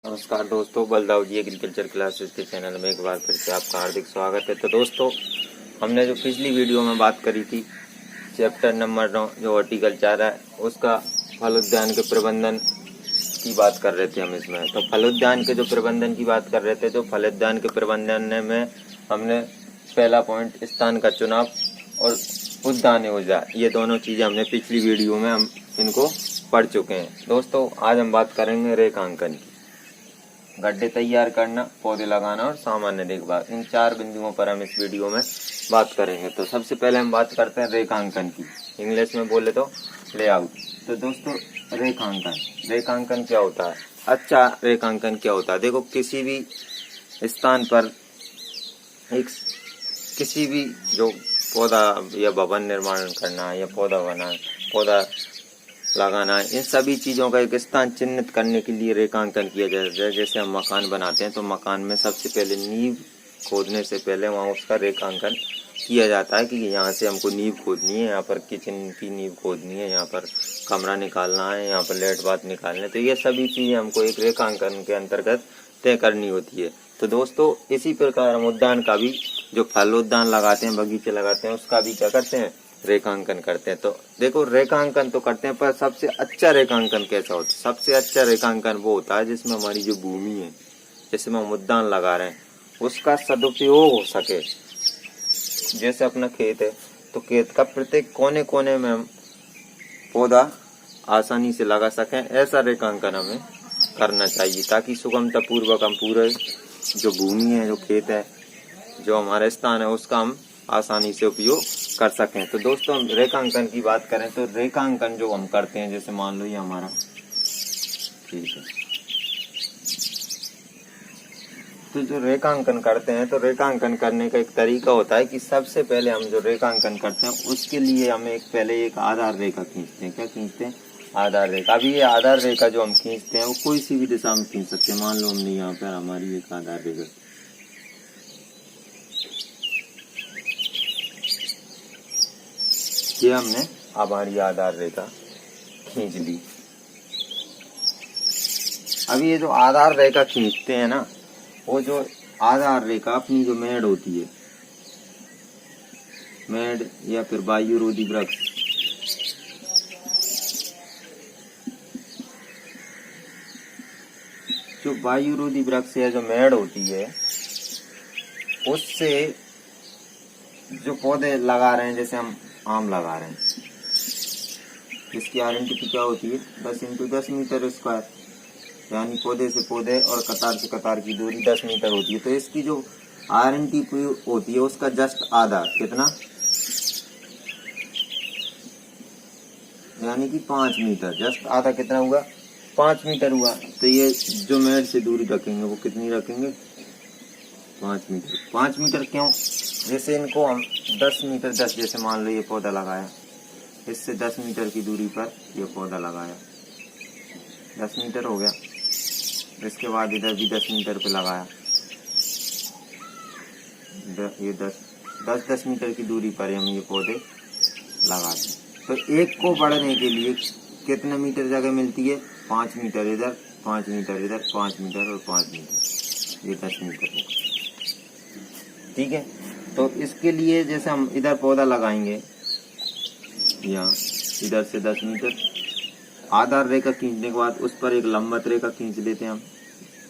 नमस्कार दोस्तों, बलदाऊ जी agriculture classes के चैनल में एक बार फिर से आपका हार्दिक स्वागत है। तो दोस्तों, हमने जो पिछली वीडियो में बात करी थी चैप्टर नंबर 9 जो हॉर्टिकल्चर है उसका फल उद्यान के प्रबंधन की बात कर रहे थे हम इसमें। तो फल उद्यान के जो प्रबंधन की बात कर रहे थे, तो फल उद्यान के प्रबंधन में हमने पहला पॉइंट स्थान का चुनाव और उद्यान योजना, ये दोनों चीजें हमने पिछली वीडियो में हम इनको पढ़ चुके हैं। दोस्तों, आज हम बात करेंगे रेखांकन की। गड्ढे तैयार करना, पौधे लगाना और सामान्य देखभाल, इन 4 बिंदुओं पर हम इस वीडियो में बात करेंगे। तो सबसे पहले हम बात करते हैं रेखांकन की। इंग्लिश में बोले तो लेआउट। तो दोस्तों, रेखांकन क्या होता है? अच्छा रेखांकन क्या होता है? देखो, किसी भी स्थान पर किसी भी जो पौधा या भवन निर्माण करना या पौधा लगाना, इन सभी चीजों का एक स्थान चिन्हित करने के लिए रेखांकन किया जाता है। जैसे हम मकान बनाते हैं तो मकान में सबसे पहले नींव खोदने से पहले वहाँ उसका रेखांकन किया जाता है कि यहाँ से हमको नींव खोदनी है, यहाँ पर किचन की नींव खोदनी है, यहाँ पर कमरा निकालना है, यहाँ पर लेट बाथ निकालना है। तो ये सभी चीजें हमको एक रेखांकन के अंतर्गत तय करनी होती है। तो दोस्तों, इसी प्रकार हम उद्यान का भी, जो फल उद्यान लगाते हैं, बगीचे लगाते हैं, उसका भी क्या करते हैं? रेखांकन करते हैं। तो देखो, रेखांकन तो करते हैं, पर सबसे अच्छा रेखांकन कैसा होता है? सबसे अच्छा रेखांकन वो होता है जिसमें हमारी जो भूमि है, जिसमें हम उद्यान लगा रहे हैं, उसका सदुपयोग हो सके। जैसे अपना खेत है तो खेत का प्रत्येक कोने कोने में हम पौधा आसानी से लगा सकें, ऐसा रेखांकन हमें करना चाहिए, ताकि सुगमता पूर्वक हम पूरे जो भूमि है, जो खेत है, जो हमारा स्थान है, उसका हम आसानी से उपयोग कर सकें। तो दोस्तों, हम रेखांकन की बात करें तो रेखांकन जो हम करते हैं, जैसे मान लो ये हमारा ठीक है, तो जो रेखांकन करते हैं, तो रेखांकन करने का एक तरीका होता है कि सबसे पहले हम जो रेखांकन करते हैं उसके लिए हम पहले एक आधार रेखा खींचते हैं। क्या खींचते हैं? आधार रेखा। अभी ये आधार रेखा जो हम खींचते हैं वो कोई सी भी दिशा में खींच सकते हैं। मान लो हमने यहाँ पर हमारी एक आधार रेखा, ये हमने हमारी आधार रेखा खींच ली। अभी ये जो आधार रेखा खींचते हैं ना, वो जो आधार रेखा अपनी जो मेड़ होती है, मेड़ या फिर वायुरोधी वृक्ष, जो वायुरोधी वृक्ष या जो मेड़ होती है, उससे जो पौधे लगा रहे हैं, जैसे हम आम लगा रहे हैं, इसकी RNT क्या होती है? 10 × 10 मीटर स्क्वायर, यानी पौधे से पौधे और कतार से कतार की दूरी 10 मीटर होती है। तो इसकी जो RNT होती है उसका जस्ट आधा, कितना? यानी कि 5 मीटर। जस्ट आधा कितना हुआ? 5 मीटर हुआ। तो ये जो मेड़ से दूरी रखेंगे वो कितनी रखेंगे? 5 मीटर। 5 मीटर क्यों? जैसे इनको हम 10 मीटर 10, जैसे मान लो ये पौधा लगाया, इससे 10 मीटर की दूरी पर ये पौधा लगाया, 10 मीटर हो गया। इसके बाद इधर भी 10 मीटर पे लगाया, ये 10 मीटर की दूरी पर हम ये पौधे लगा दें। तो एक को बढ़ने के लिए कितने मीटर जगह मिलती है? 5 मीटर इधर, 5 मीटर इधर, 5 मीटर और 5 मीटर, ये 10 मीटर होगा। ठीक है। तो इसके लिए जैसे हम इधर पौधा लगाएंगे, यहाँ इधर से 10 मीटर, आधार रेखा खींचने के बाद उस पर एक लंबवत रेखा खींच लेते हैं हम,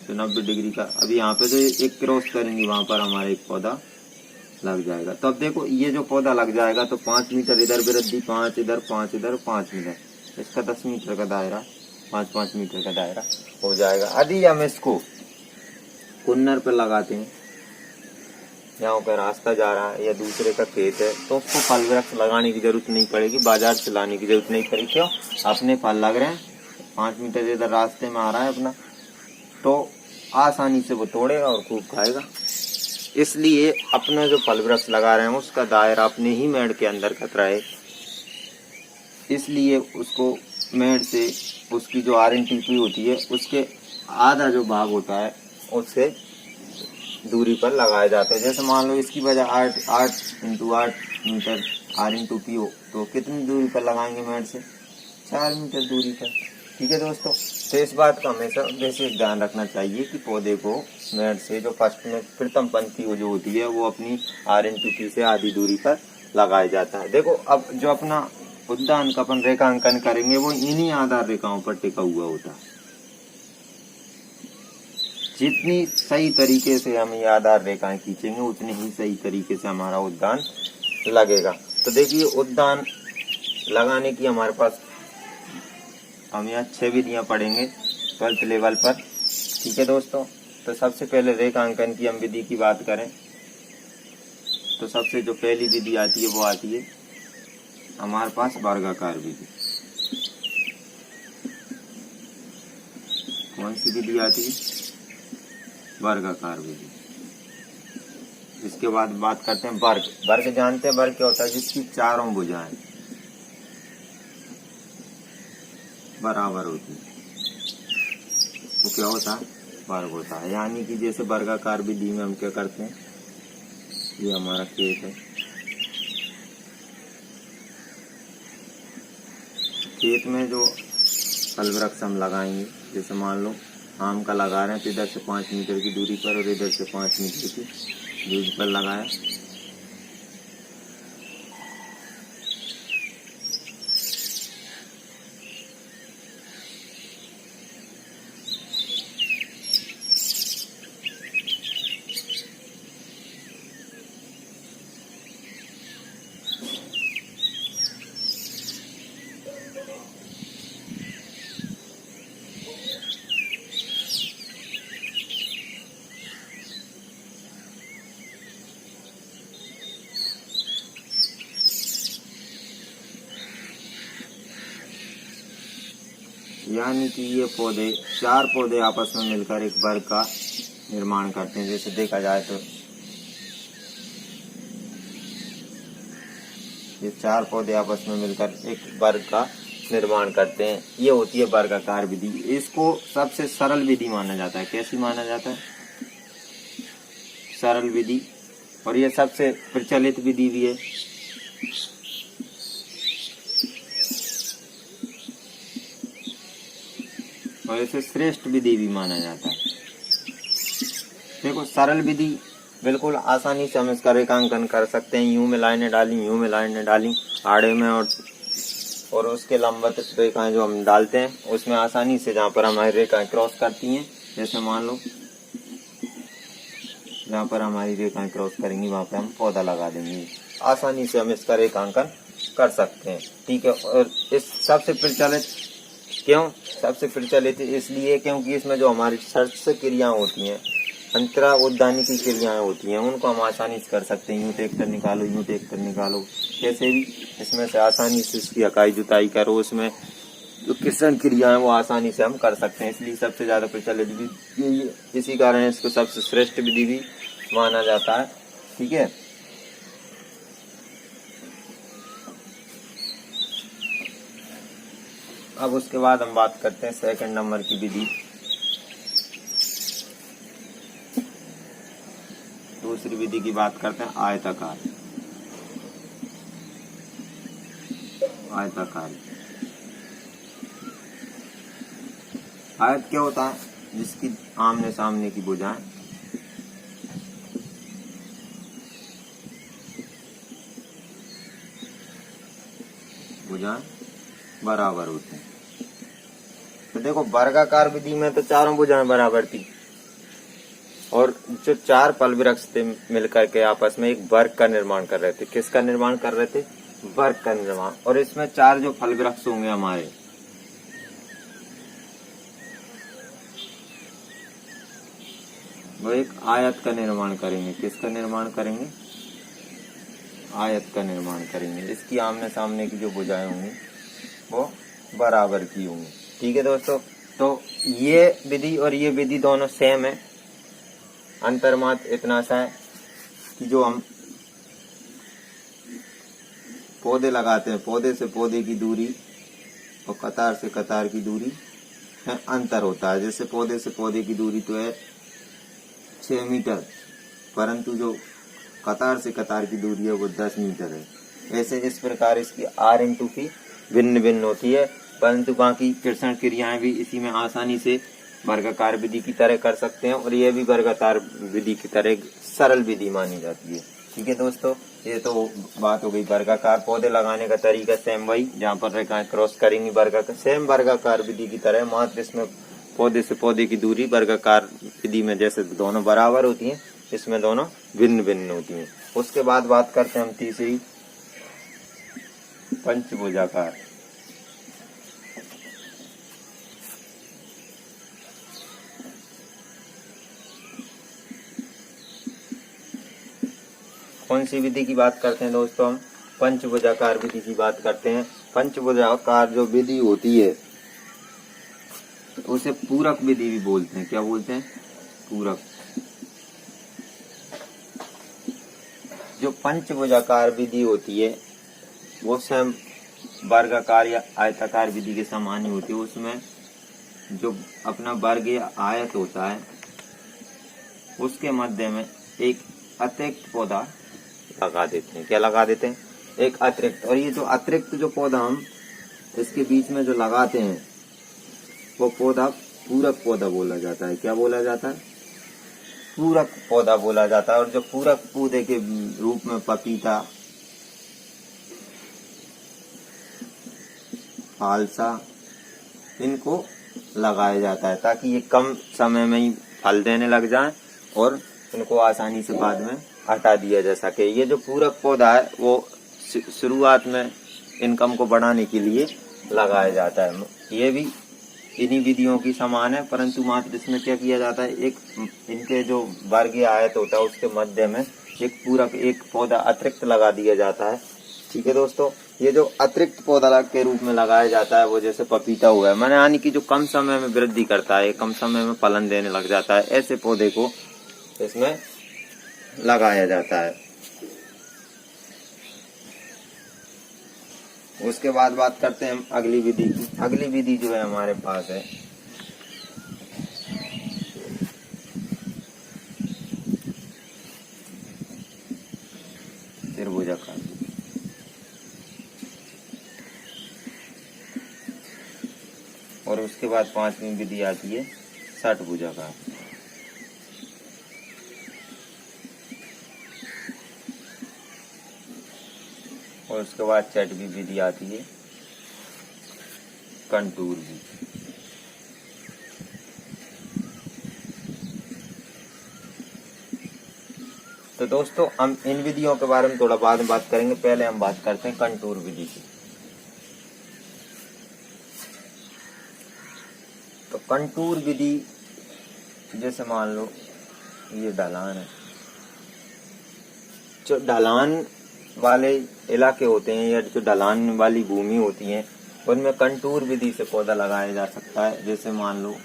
तो 90 डिग्री का। अभी यहाँ पे तो एक क्रॉस करेंगे, वहां पर हमारा एक पौधा लग जाएगा। तो अब देखो, ये जो पौधा लग जाएगा तो 5 मीटर इधर वृद्धि, 5 इधर, 5 इधर, 5 मीटर, इसका 10 मीटर का दायरा, 5-5 मीटर का दायरा हो जाएगा। यदि हम इसको कुन्नर पर लगाते हैं, यहाँ पर रास्ता जा रहा है या दूसरे का खेत है, तो उसको फल वृक्ष लगाने की जरूरत नहीं पड़ेगी, बाजार से लाने की जरूरत नहीं पड़ेगी। क्यों? अपने फल लग रहे हैं, 5 मीटर इधर रास्ते में आ रहा है अपना, तो आसानी से वो तोड़ेगा और खूब खाएगा। इसलिए अपना जो फल वृक्ष लगा रहे हैं उसका दायरा अपने ही मेड़ के अंदर खतरा है, इसलिए उसको मेड़ से उसकी जो RNT होती है उसके आधा जो भाग होता है उससे दूरी पर लगाया जाता है। जैसे मान लो इसकी वजह 8 × 8 मीटर RNT हो, तो कितनी दूरी पर लगाएंगे? मेड़ से 4 मीटर दूरी पर। ठीक है दोस्तों, तो इस बात का हमेशा बेसिक ध्यान रखना चाहिए कि पौधे को मेड़ से जो फर्स्ट में प्रथम पंक्ति जो होती है वो अपनी R/P से आधी दूरी पर लगाया जाता है। देखो अब जो अपना उद्यान का अपन रेखांकन करेंगे वो इन्हीं आधार रेखाओं पर टिका हुआ होता है। जितनी सही तरीके से हम ये आधार रेखाएं खींचेंगे उतनी ही सही तरीके से हमारा उद्यान लगेगा। तो देखिए उद्यान लगाने की हमारे पास हम यहाँ 6 विधियां पढ़ेंगे 12th लेवल पर। ठीक है दोस्तों, तो सबसे पहले रेखांकन की हम विधि की बात करें तो सबसे जो पहली विधि आती है वो आती है हमारे पास वर्गाकार विधि। कौन सी विधि आती है? वर्गाकार विधि। इसके बाद बात करते हैं वर्ग। वर्ग जानते हैं वर्ग क्या होता है? जिसकी चारों भुजाएं बराबर होती है वो क्या होता है? वर्ग होता है। यानी कि जैसे वर्गाकार विधि में हम क्या करते हैं, ये हमारा खेत है, खेत में जो फल वृक्ष हम लगाएंगे, जैसे मान लो आम का लगा रहे हैं तो इधर से 5 मीटर की दूरी पर और इधर से 5 मीटर की दूरी पर लगाया। यानी कि ये पौधे, 4 पौधे आपस में मिलकर एक वर्ग का निर्माण करते हैं। जैसे देखा जाए तो ये 4 पौधे आपस में मिलकर एक वर्ग का निर्माण करते हैं। ये होती है वर्गाकार विधि। इसको सबसे सरल विधि माना जाता है। कैसी माना जाता है? सरल विधि। और ये सबसे प्रचलित विधि भी है। और इसे श्रेष्ठ विधि भी माना जाता है। देखो सरल विधि बिल्कुल आसानी से हम इसका रेखांकन कर सकते हैं। यूं में लाइनें डाली, यूं में लाइनें डाली आड़े में, और उसके लंबवत रेखाएं जो हम डालते हैं उसमें आसानी से जहाँ पर हमारी रेखाएं क्रॉस करती हैं, जैसे मान लो जहाँ पर हमारी रेखाएं क्रॉस करेंगी वहां पर हम पौधा लगा देंगे। आसानी से हम इसका रेखांकन कर सकते हैं। ठीक है। और इस सबसे प्रचलित क्यों? सबसे प्रचलित इसलिए क्योंकि इसमें जो हमारी शस्त्र क्रियाएं होती हैं, अंतरा उद्यानिकी क्रियाएं होती हैं, उनको हम आसानी से कर सकते हैं। यूं ट्रैक्टर निकालो, यूं ट्रैक्टर निकालो, कैसे भी इसमें से आसानी से इसकी हकाई जुताई करो, उसमें जो किसान क्रिया है वो आसानी से हम कर सकते हैं। इसलिए सबसे ज्यादा प्रचलित विधि, इसी कारण इसको सबसे श्रेष्ठ विधि भी माना जाता है। ठीक है। अब उसके बाद हम बात करते हैं सेकंड नंबर की विधि। दूसरी विधि की बात करते हैं आयताकार। आयताकार आयत क्या होता है? जिसकी आमने सामने की भुजाएं बराबर होते हैं। तो देखो वर्गाकार विधि में तो चारों भुजाएं बराबर थी, और जो 4 फल वृक्ष थे मिलकर के आपस में एक वर्ग का निर्माण कर रहे थे। किसका निर्माण कर रहे थे? वर्ग का निर्माण। और इसमें 4 जो फल वृक्ष होंगे हमारे, वो एक आयत का निर्माण करेंगे। किसका निर्माण करेंगे? आयत का निर्माण करेंगे। इसकी आमने सामने की जो भुजाएं होंगी वो बराबर की होंगी। ठीक है दोस्तों, तो ये विधि और ये विधि दोनों सेम है। अंतर मात्र इतना सा है कि जो हम पौधे लगाते हैं, पौधे से पौधे की दूरी और कतार से कतार की दूरी में अंतर होता है। जैसे पौधे से पौधे की दूरी तो है 6 मीटर, परंतु जो कतार से कतार की दूरी है वो 10 मीटर है। ऐसे इस प्रकार इसकी R/P भिन्न भिन्न होती है। परंतु बाकी कृषण क्रियाएं भी इसी में आसानी से वर्गाकार विधि की तरह कर सकते हैं और यह भी वर्गाकार विधि की तरह सरल विधि मानी जाती है। ठीक है दोस्तों, ये तो बात हो गई वर्गाकार पौधे लगाने का तरीका। सेम वही जहाँ पर रेखाएं क्रॉस करेंगी वर्गाकार, सेम वर्गाकार विधि की तरह, मात्र इसमें पौधे से पौधे की दूरी वर्गाकार विधि में जैसे दोनों बराबर होती हैं, इसमें दोनों भिन्न भिन्न होती हैं। उसके बाद बात करते हैं हम तीसरी, पंचभुजाकार। कौन सी विधि की बात करते हैं दोस्तों? हम पंचभुजाकार विधि की बात करते हैं। पंचभुजाकार जो विधि होती है उसे पूरक विधि भी बोलते हैं। क्या बोलते हैं? पूरक। जो पंचभुजाकार विधि होती है वो स्वयं वर्गाकार या आयताकार विधि के समान ही होती है। उसमें जो अपना वर्ग या आयत होता है उसके मध्य में एक अतिरिक्त पौधा लगा देते हैं। क्या लगा देते हैं? एक अतिरिक्त। और ये जो अतिरिक्त जो पौधा हम इसके बीच में जो लगाते हैं वो पौधा पूरक पौधा बोला जाता है। क्या बोला जाता है? पूरक पौधा बोला जाता है। और जो पूरक पौधे के रूप में पपीता, फालसा, इनको लगाया जाता है ताकि ये कम समय में ही फल देने लग जाएं और इनको आसानी से बाद में हटा दिया जा सके। ये जो पूरक पौधा है वो शुरुआत में इनकम को बढ़ाने के लिए लगाया जाता है। ये भी इन्हीं विधियों की समान है, परंतु मात्र इसमें क्या किया जाता है, एक इनके जो वर्गीय आयत होता है उसके मध्य में एक पूरक एक पौधा अतिरिक्त लगा दिया जाता है। ठीक है दोस्तों, ये जो अतिरिक्त पौधा के रूप में लगाया जाता है वो जैसे पपीता हुआ है, माने यानी कि जो कम समय में वृद्धि करता है, कम समय में फलन देने लग जाता है, ऐसे पौधे को इसमें लगाया जाता है। उसके बाद बात करते हैं हम अगली विधि की। अगली विधि जो है हमारे पास है त्रिभुजाकार। और उसके बाद पांचवी विधि आती है षटभुजाकार। और उसके बाद छठवीं विधि आती है कंटूर विधि। तो दोस्तों हम इन विधियों के बारे में थोड़ा बाद में बात करेंगे, पहले हम बात करते हैं कंटूर विधि की। तो कंटूर विधि जैसे मान लो ये ढलान है, जो ढलान वाले इलाके होते हैं या जो ढलान वाली भूमि होती है उनमें कंटूर विधि से पौधा लगाया जा सकता है। जैसे मान लो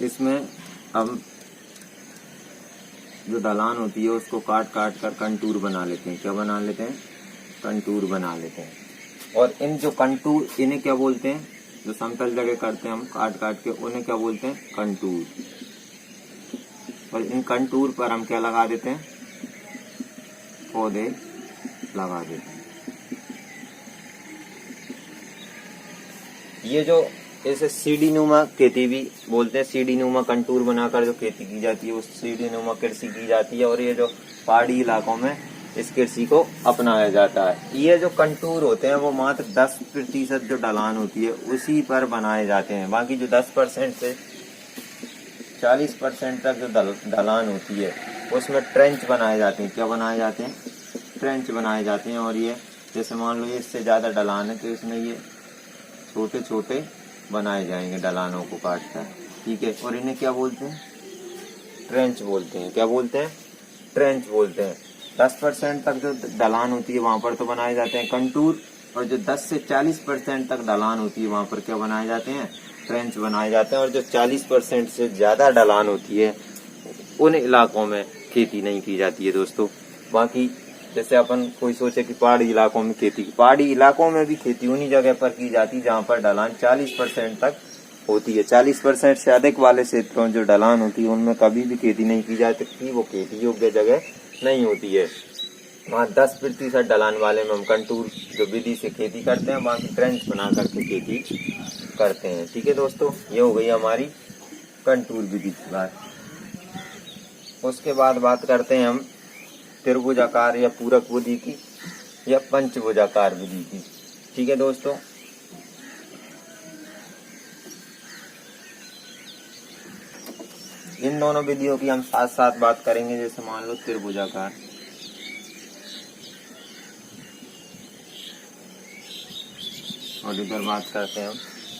इसमें हम जो ढलान होती है उसको काट काट कर कंटूर बना लेते हैं। क्या बना लेते हैं? कंटूर बना लेते हैं। और इन जो कंटूर, इन्हें क्या बोलते हैं? जो समतल जगह करते हैं हम काट काट के, उन्हें क्या बोलते हैं? कंटूर। और इन कंटूर पर हम क्या लगा देते हैं? पौधे लगा देते हैं। ये जो इसे सीढ़ी नुमा खेती भी बोलते हैं। सीढ़ी नुमा कंटूर बनाकर जो खेती की जाती है उस सीढ़ी नुमा कृषि की जाती है। और ये जो पहाड़ी इलाकों में इस कृषि को अपनाया जाता है। ये जो कंटूर होते हैं वो मात्र 10% जो ढलान होती है उसी पर बनाए जाते हैं। बाकी जो 10% से 40% तक जो ढलान होती है उसमें ट्रेंच बनाए जाते हैं। क्या बनाए जाते हैं? ट्रेंच बनाए जाते हैं। और ये जैसे मान लो इससे ज्यादा ढलान है तो इसमें ये छोटे छोटे बनाए जाएंगे ढलानों को काट कर। ठीक है, और इन्हें क्या बोलते हैं? ट्रेंच बोलते हैं। क्या बोलते हैं? ट्रेंच बोलते हैं। 10% तक जो ढलान होती है वहां पर तो बनाए जाते हैं कंटूर, और जो 10 से 40% तक ढलान होती है वहां पर क्या बनाए जाते हैं? ट्रेंच बनाए जाते हैं। और जो 40% से ज्यादा ढलान होती है उन इलाकों में खेती नहीं की जाती है दोस्तों। बाकी जैसे अपन कोई सोचे कि पहाड़ी इलाकों में खेती, पहाड़ी इलाकों में भी खेती उन्हीं जगह पर की जाती जहाँ पर ढलान 40% तक होती है। 40% से अधिक वाले क्षेत्रों जो ढलान होती है उनमें कभी भी खेती नहीं की जा सकती, वो खेती योग्य जगह नहीं होती है। वहाँ 10% ढलान वाले में हम कंटूर जो विधि से खेती करते हैं, बाकी ट्रेंच बना करके खेती करते हैं। ठीक है दोस्तों, ये हो गई हमारी कंटूर विधि की बात। उसके बाद बात करते हैं हम त्रिभुजाकार या पूरक विधि की या पंचभुजाकार विधि की। ठीक है दोस्तों, इन दोनों विधियों की हम साथ साथ बात करेंगे। जैसे मान लो त्रिभुजाकार, और इधर बात करते हैं हम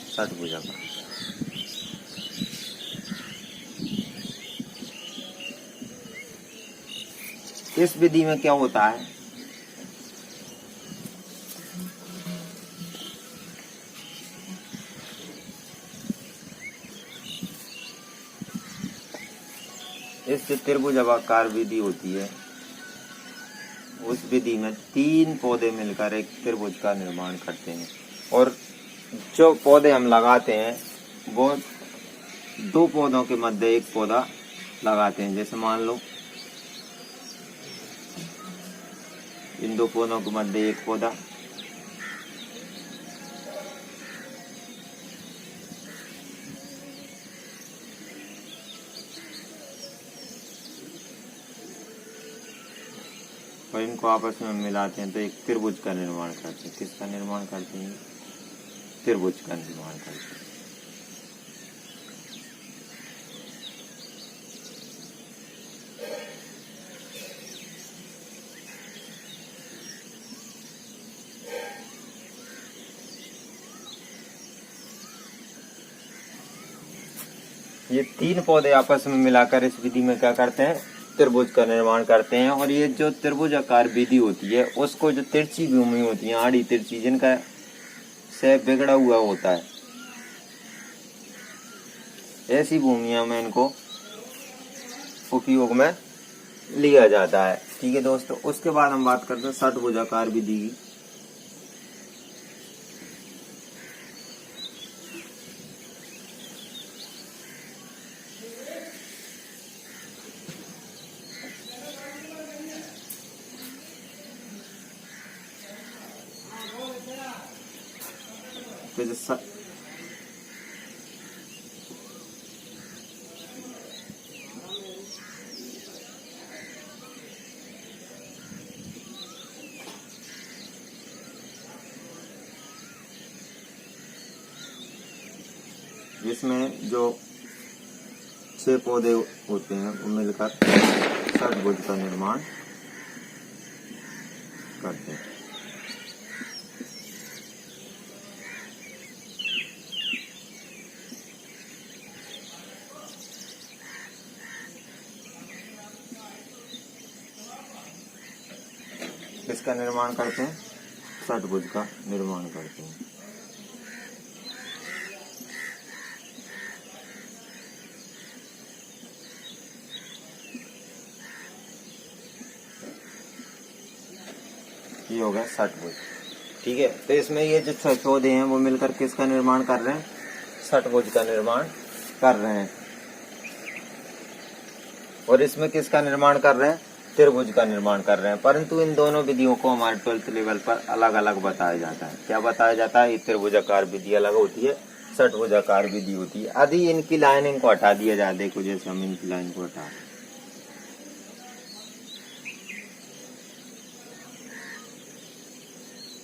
षटभुजाकार। इस विधि में क्या होता है, इस जो त्रिभुजाकार विधि होती है उस विधि में 3 पौधे मिलकर एक त्रिभुज का निर्माण करते हैं, और जो पौधे हम लगाते हैं वो 2 पौधों के मध्य एक पौधा लगाते हैं। जैसे मान लो इन 2 पौधों के मध्य एक पौधा, और इनको आपस में मिलाते हैं तो एक त्रिभुज का निर्माण करते हैं। किसका निर्माण करते हैं? त्रिभुज का निर्माण करते हैं। ये 3 पौधे आपस में मिलाकर इस विधि में क्या करते हैं? त्रिभुज का निर्माण करते हैं। और ये जो त्रिभुजाकार विधि होती है उसको जो तिरछी भूमि होती है, आड़ी तिरछी, जिनका से बिगड़ा हुआ होता है, ऐसी भूमियों में इनको उपयोग में लिया जाता है। ठीक है दोस्तों, उसके बाद हम बात करते हैं षटभुजाकार विधि की। जिसमें जो 6 पौधे होते हैं वो मिलकर षटभुज का निर्माण करते हैं। किसका निर्माण करते हैं? षटभुज का निर्माण करते हैं। ये हो गया षटभुज। ठीक है, तो इसमें ये जो 6 पौधे हैं वो मिलकर किसका निर्माण कर रहे हैं? षटभुज का निर्माण कर रहे हैं। और इसमें किसका निर्माण कर रहे हैं? त्रिभुज का निर्माण कर रहे हैं। परंतु इन दोनों विधियों को हमारे 12th लेवल पर अलग अलग बताया जाता है। क्या बताया जाता है? ये त्रिभुजाकार विधि अलग होती है, षटभुजाकार विधि होती है। यदि इनकी लाइनिंग को हटा दिया जाए, देखो जैसे हम इनकी लाइन को हटा,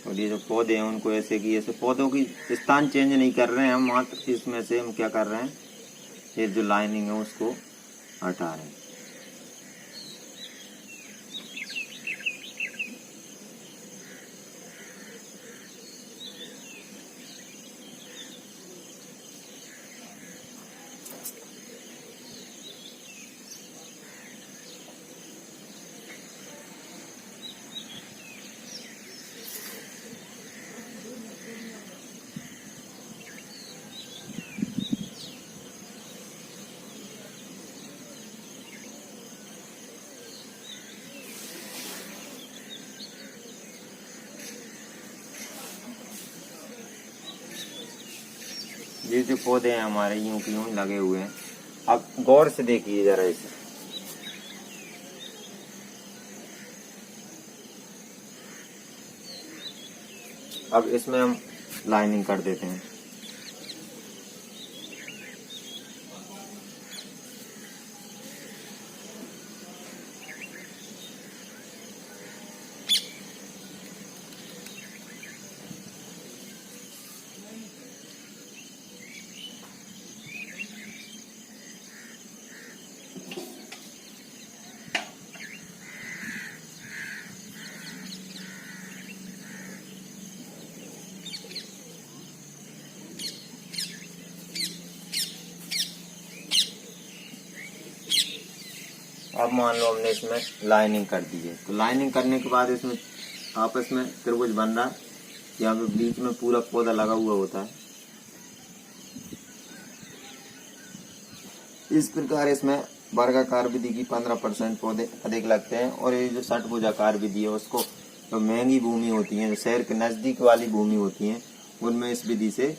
और ये जो पौधे हैं उनको ऐसे कि ऐसे पौधों की स्थान चेंज नहीं कर रहे हैं हम, मात्र इसमें से हम क्या कर रहे हैं, ये जो लाइनिंग है उसको हटा रहे हैं। जो पौधे हैं हमारे यूं की यूं लगे हुए हैं। अब गौर से देखिए जरा इसे। अब इसमें हम लाइनिंग कर देते हैं। अब मान लो हमने इसमें लाइनिंग कर दी है, तो लाइनिंग करने के बाद इसमें आपस में त्रिभुज बन रहा है। यहाँ पे बीच में पूरा पौधा लगा हुआ होता है। इस प्रकार इसमें वर्गाकार विधि की 15% पौधे अधिक लगते हैं। और ये जो षटभुजाकार विधि है उसको जो महंगी भूमि होती है, जो शहर के नजदीक वाली भूमि होती है, उनमें इस विधि से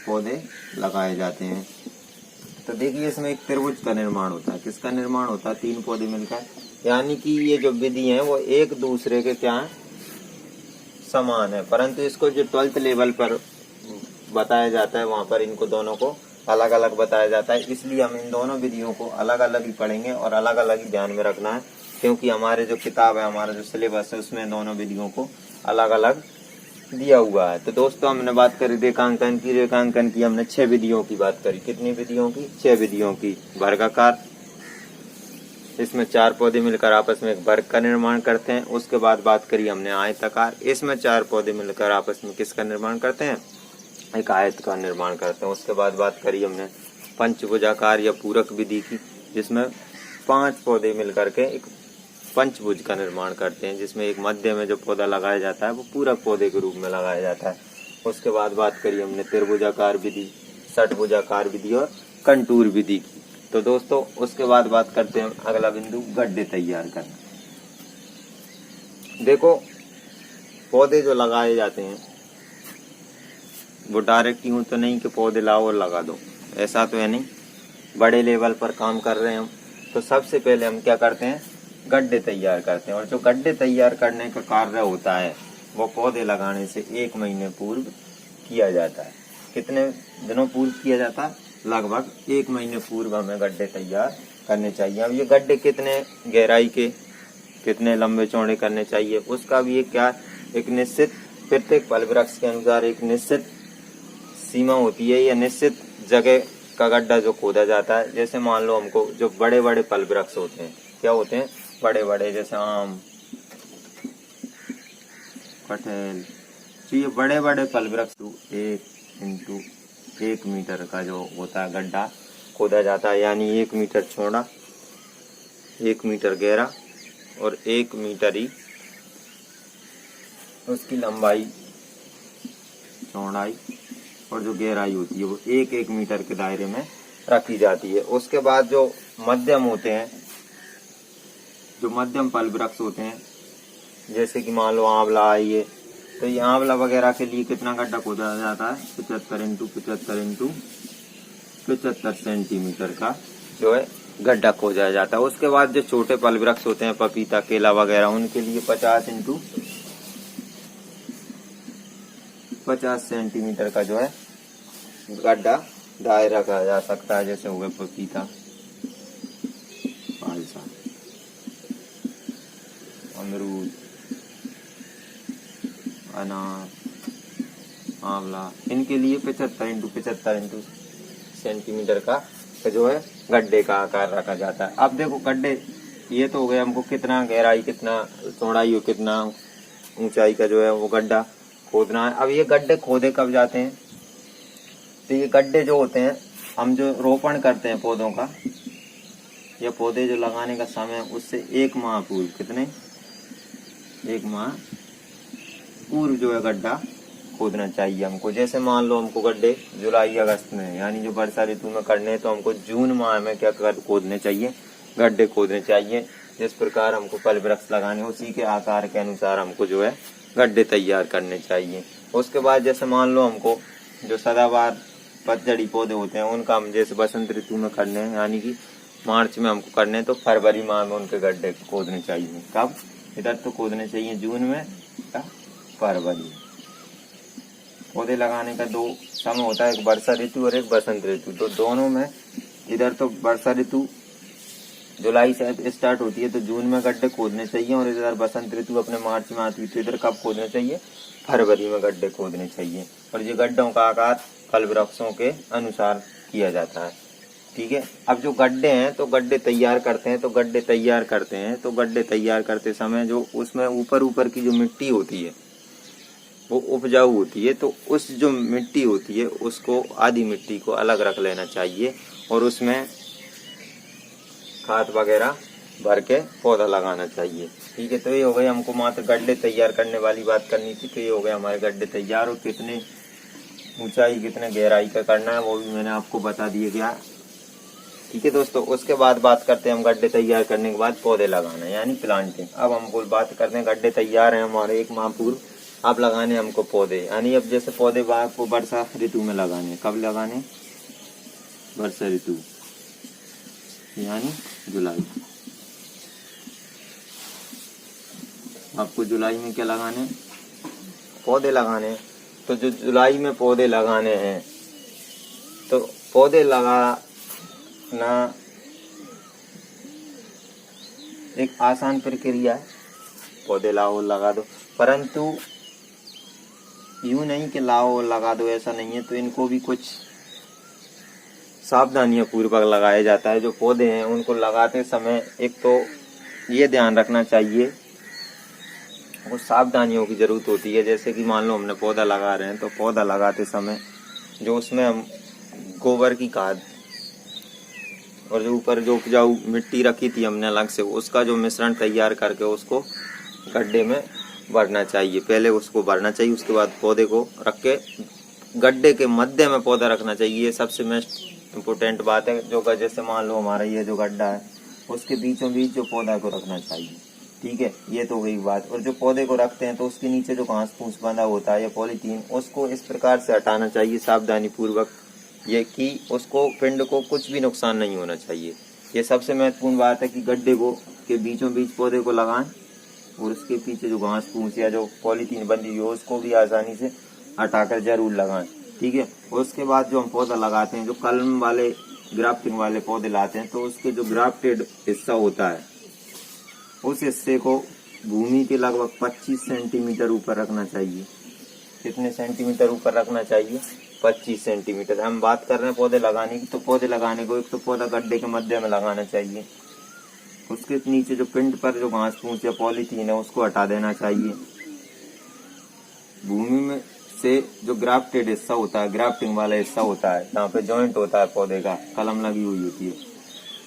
पौधे लगाए जाते हैं। तो देखिए इसमें एक त्रिभुज का निर्माण होता है। किसका निर्माण होता है? 3 पौधे मिलकर। यानी कि ये जो विधि है वो एक दूसरे के क्या है? समान है, परंतु इसको जो 12th लेवल पर बताया जाता है वहां पर इनको दोनों को अलग अलग बताया जाता है। इसलिए हम इन दोनों विधियों को अलग अलग ही पढ़ेंगे और अलग अलग ही ध्यान में रखना है, क्योंकि हमारे जो किताब है, हमारा जो सिलेबस है, उसमें दोनों विधियों को अलग अलग दिया हुआ है। तो दोस्तों हमने बात करी रेखांकन की। रेखांकन की हमने 6 विधियों की बात करी। कितनी विधियों की? 6 विधियों की। वर्गाकार, इसमें 4 पौधे मिलकर आपस में एक वर्ग का निर्माण करते हैं। उसके बाद बात करी हमने आयताकार, इसमें 4 पौधे मिलकर आपस में किसका निर्माण करते हैं? एक आयत का निर्माण करते हैं। उसके बाद बात करी हमने पंचभुजाकार या पूरक विधि की, जिसमें 5 पौधे मिलकर के एक पंचभुज का निर्माण करते हैं, जिसमें एक मध्य में जो पौधा लगाया जाता है वो पूरक पौधे के रूप में लगाया जाता है। उसके बाद बात करी हमने त्रिभुजाकार विधि, षटभुजाकार विधि और कंटूर विधि की। तो दोस्तों उसके बाद बात करते हैं अगला बिंदु, गड्ढे तैयार करना। देखो पौधे जो लगाए जाते हैं वो डायरेक्ट यूं तो नहीं कि पौधे लाओ और लगा दो, ऐसा तो है नहीं। बड़े लेवल पर काम कर रहे हैं हम, तो सबसे पहले हम क्या करते हैं? गड्ढे तैयार करते हैं। और जो गड्ढे तैयार करने का कार्य होता है वो पौधे लगाने से 1 महीने पूर्व किया जाता है। कितने दिनों पूर्व किया जाता है? लगभग 1 महीने पूर्व हमें गड्ढे तैयार करने चाहिए। अब ये गड्ढे कितने गहराई के, कितने लंबे चौड़े करने चाहिए, उसका भी एक क्या, एक निश्चित, प्रत्येक फल वृक्ष के अनुसार एक निश्चित सीमा होती है या निश्चित जगह का गड्ढा जो खोदा जाता है। जैसे मान लो हमको जो बड़े बड़े फल वृक्ष होते हैं, क्या होते हैं? बड़े बड़े, जैसे आम, कटहल, तो ये बड़े बड़े फल वृक्ष 1 मीटर का जो होता है गड्ढा खोदा जाता है। यानी 1 मीटर चौड़ा, 1 मीटर गहरा और 1 मीटर ही उसकी लंबाई, चौड़ाई और जो गहराई होती है वो 1-1 मीटर के दायरे में रखी जाती है। उसके बाद जो मध्यम होते हैं, जो मध्यम फल वृक्ष होते हैं, जैसे कि मान लो आंवला है ये, तो ये आंवला वगैरह के लिए कितना गड्ढा खोदा जाता है? 75 × 75 सेंटीमीटर का जो है गड्ढा खोदा जाता है। उसके बाद जो छोटे फल वृक्ष होते हैं, पपीता, केला वगैरह, उनके लिए 50 × 50 सेंटीमीटर का जो है गड्ढा दायरा कहा जा सकता है। जैसे हो गए पपीता, फालसा, अमरूद, अनार, आंवला, इनके लिए 75 × 75 सेंटीमीटर का जो है गड्ढे का आकार रखा जाता है। अब देखो गड्ढे, ये तो हो गया हमको कितना गहराई, कितना चौड़ाई और कितना ऊंचाई का जो है वो गड्ढा खोदना है। अब ये गड्ढे खोदे कब जाते हैं? तो ये गड्ढे जो होते हैं, हम जो रोपण करते हैं पौधों का, या पौधे जो लगाने का समय उससे 1 माह पूर्व, कितने? 1 माह पूर्व जो है गड्ढा खोदना चाहिए हमको। जैसे मान लो हमको गड्ढे जुलाई अगस्त में, यानी जो वर्षा ऋतु में करने हैं, तो हमको जून माह में क्या खोदने चाहिए? गड्ढे खोदने चाहिए। जिस प्रकार हमको फल वृक्ष लगाने, उसी के आकार के अनुसार हमको जो है गड्ढे तैयार करने चाहिए। उसके बाद जैसे मान लो हमको जो सदाबहार पतझड़ी पौधे होते हैं उनका हम जैसे बसंत ऋतु में करने हैं, यानी कि मार्च में हमको करने हैं, तो फरवरी माह में उनके गड्ढे खोदने चाहिए। कब? इधर तो खोदने चाहिए जून में या फरवरी। पौधे लगाने का 2 समय होता है, एक वर्षा ऋतु और एक बसंत ऋतु। तो दोनों में इधर तो वर्षा ऋतु जुलाई से स्टार्ट होती है, तो जून में गड्ढे खोदने चाहिए, और इधर बसंत ऋतु अपने मार्च में आती है, तो इधर कब खोदने चाहिए? फरवरी में गड्ढे खोदने चाहिए। और ये गड्ढों का आकार फल वृक्षों के अनुसार किया जाता है। ठीक है। अब जो गड्ढे हैं तो गड्ढे तैयार करते हैं, तो गड्ढे तैयार करते समय जो उसमें ऊपर की जो मिट्टी होती है वो उपजाऊ होती है, तो उस जो मिट्टी होती है उसको, आधी मिट्टी को अलग रख लेना चाहिए और उसमें खाद वगैरह भर के पौधा लगाना चाहिए। ठीक है। तो ये हो गई, हमको मात्र गड्ढे तैयार करने वाली बात करनी थी। तो ये हो गया हमारे गड्ढे तैयार, और कितने ऊंचाई कितने गहराई का करना है वो भी मैंने आपको बता दिया गया। ठीक है दोस्तों, उसके बाद बात करते हैं हम गड्ढे तैयार करने के बाद पौधे लगाना, यानी प्लांटिंग। अब हम बात करते हैं, गड्ढे तैयार हैं हमारे 1 माह पूर्व, अब लगाने हमको पौधे, यानी अब जैसे पौधे को वर्षा ऋतु में लगाने। कब लगाने? वर्षा ऋतु यानी जुलाई। आपको जुलाई में क्या लगाने? पौधे लगाने। तो जो जुलाई में पौधे लगाने हैं, तो पौधे लगाना एक आसान प्रक्रिया है, पौधे लाओ लगा दो, परंतु यूं नहीं कि लाओ लगा दो, ऐसा नहीं है। तो इनको भी कुछ सावधानियां पूर्वक लगाया जाता है। जो पौधे हैं उनको लगाते समय एक तो ये ध्यान रखना चाहिए, कुछ सावधानियों की जरूरत होती है। जैसे कि मान लो हमने पौधा लगा रहे हैं, तो पौधा लगाते समय जो उसमें हम गोबर की खाद और जो ऊपर जो उपजाऊ मिट्टी रखी थी हमने अलग से, उसका जो मिश्रण तैयार करके उसको गड्ढे में भरना चाहिए। पहले उसको भरना चाहिए, उसके बाद पौधे को रख के गड्ढे के मध्य में पौधा रखना चाहिए। ये सबसे मोस्ट इम्पोर्टेंट बात है। जो जैसे मान लो हमारा ये जो गड्ढा है उसके बीचों बीच जो पौधा को रखना चाहिए। ठीक है, ये तो गई बात। और जो पौधे को रखते हैं तो उसके नीचे जो घास फूस बंधा होता है या पॉलीथीन, उसको इस प्रकार से हटाना चाहिए सावधानी पूर्वक, ये कि उसको पिंड को कुछ भी नुकसान नहीं होना चाहिए। ये सबसे महत्वपूर्ण बात है कि गड्ढे को के बीचों बीच पौधे को लगाएं, और उसके पीछे जो घास फूस या जो पॉलीथीन बंधी हुई है उसको भी आसानी से हटाकर जरूर लगाएं। ठीक है। उसके बाद जो हम पौधा लगाते हैं, जो कलम वाले ग्राफ्टिंग वाले पौधे लाते हैं, तो उसके जो ग्राफ्टेड हिस्सा होता है उस हिस्से को भूमि के लगभग 25 सेंटीमीटर ऊपर रखना चाहिए। कितने सेंटीमीटर ऊपर रखना चाहिए? 25 सेंटीमीटर। हम बात कर रहे हैं पौधे लगाने की, तो पौधे लगाने को एक तो पौधा गड्ढे के मध्य में लगाना चाहिए, उसके नीचे जो पिंड पर जो घास फूस या पॉलीथीन है उसको हटा देना चाहिए। भूमि में से जो ग्राफ्टेड हिस्सा होता है, ग्राफ्टिंग वाला हिस्सा होता है, जहाँ पे जॉइंट होता है पौधे का, कलम लगी हुई होती है,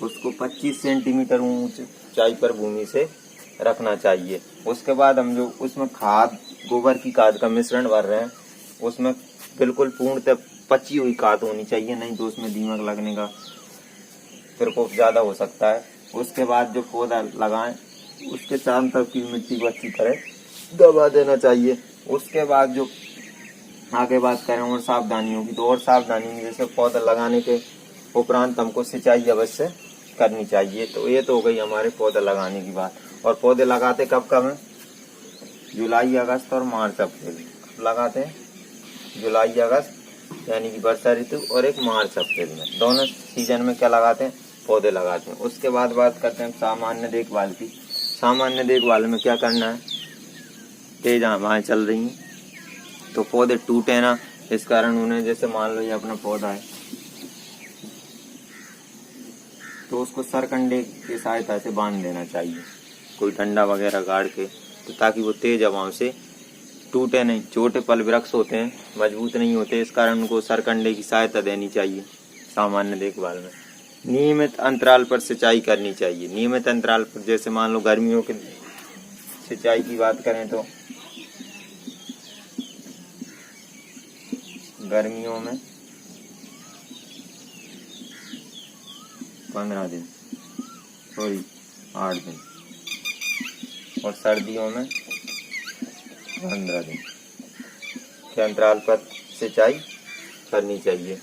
उसको 25 सेंटीमीटर ऊंचाई पर भूमि से रखना चाहिए। उसके बाद हम जो उसमें खाद, गोबर की खाद का मिश्रण भर रहे हैं, उसमें बिल्कुल पूर्णतः पची हुई खाद होनी चाहिए, नहीं तो उसमें दीमक लगने का प्रकोप ज्यादा हो सकता है। उसके बाद जो पौधा लगाएं उसके चारों तरफ की मिट्टी को अच्छी तरह दबा देना चाहिए। उसके बाद जो आगे बात करें और सावधानियों की, तो और सावधानी जैसे पौधा लगाने के उपरांत हमको सिंचाई अवश्य करनी चाहिए। तो ये तो हो गई हमारे पौधा लगाने की बात। और पौधे लगाते कब है? जुलाई, अगस्त और मार्च, अप्रैल लगाते हैं। जुलाई, अगस्त यानी कि वर्षा ऋतु, और एक मार्च अप्रैल में, दोनों सीजन में क्या लगाते हैं? पौधे लगाते हैं। उसके बाद बात करते हैं सामान्य देखभाल की। सामान्य देखभाल में क्या करना है? तेज हवाएं चल रही हैं तो पौधे टूटे ना, इस कारण उन्हें, जैसे मान लो ये अपना पौधा है तो उसको सरकंडे की सहायता से बांध देना चाहिए, कोई डंडा वगैरह गाड़ के, तो ताकि वो तेज हवाओं से टूटे नहीं। छोटे फल वृक्ष होते हैं, मजबूत नहीं होते, इस कारण उनको सरकंडे की सहायता देनी चाहिए। सामान्य देखभाल में नियमित अंतराल पर सिंचाई करनी चाहिए। नियमित अंतराल पर, जैसे मान लो गर्मियों के सिंचाई की बात करें तो गर्मियों में 15 दिन, 8 दिन, और सर्दियों में 15 दिन के अंतराल पर सिंचाई करनी चाहिए।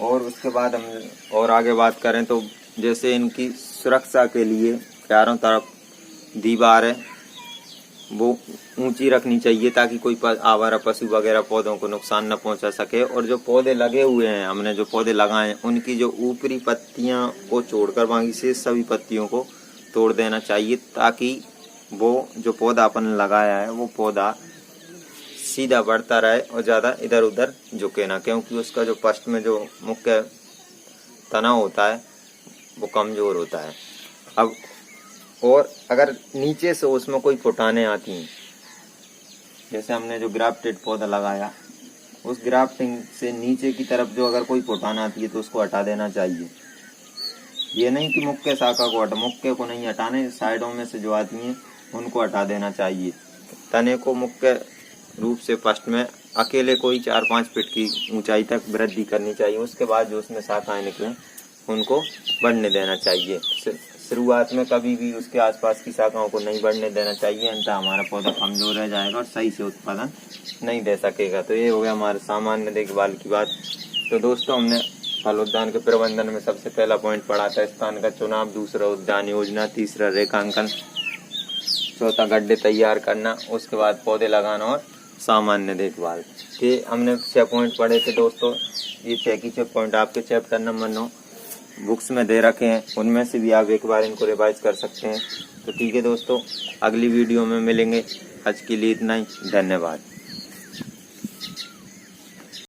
और उसके बाद हम और आगे बात करें तो जैसे इनकी सुरक्षा के लिए चारों तरफ दीवार है वो ऊंची रखनी चाहिए ताकि कोई आवारा पशु वगैरह पौधों को नुकसान न पहुंचा सके। और जो पौधे लगे हुए हैं, हमने जो पौधे लगाए हैं, उनकी जो ऊपरी पत्तियां को छोड़कर बाकी से सभी पत्तियों को तोड़ देना चाहिए ताकि वो जो पौधा अपन लगाया है वो पौधा सीधा बढ़ता रहे और ज़्यादा इधर उधर झुके ना, क्योंकि उसका जो फर्स्ट में जो मुख्य तना होता है वो कमज़ोर होता है। अब और अगर नीचे से उसमें कोई फुटाने आती हैं, जैसे हमने जो ग्राफ्टेड पौधा लगाया उस ग्राफ्टिंग से नीचे की तरफ जो अगर कोई फुटान आती है तो उसको हटा देना चाहिए। ये नहीं कि मुख्य शाखा को मुख्य को नहीं हटाने, साइडों में से जो आती हैं उनको हटा देना चाहिए। तने को मुख्य रूप से फर्स्ट में अकेले कोई 4-5 फीट की ऊंचाई तक वृद्धि करनी चाहिए। उसके बाद जो उसमें शाखाएं निकलें उनको बढ़ने देना चाहिए। शुरुआत में कभी भी उसके आसपास की शाखाओं को नहीं बढ़ने देना चाहिए, अन्यथा हमारा पौधा कमजोर रह जाएगा और सही से उत्पादन नहीं दे सकेगा। तो ये हो गया हमारे सामान्य देखभाल की बात। तो दोस्तों, हमने फल उद्यान के प्रबंधन में सबसे पहला पॉइंट पढ़ा था स्थान का चुनाव, दूसरा उद्यान योजना, तीसरा रेखांकन, चौथा गड्ढे तैयार करना, उसके बाद पौधे लगाना और सामान्य देखभाल। ये हमने 6 पॉइंट पढ़े थे दोस्तों। ये 6 की 6 पॉइंट आपके चैप्टर नंबर 9 बुक्स में दे रखे हैं, उनमें से भी आप एक बार इनको रिवाइज कर सकते हैं। तो ठीक है दोस्तों, अगली वीडियो में मिलेंगे। आज के लिए इतना ही, धन्यवाद।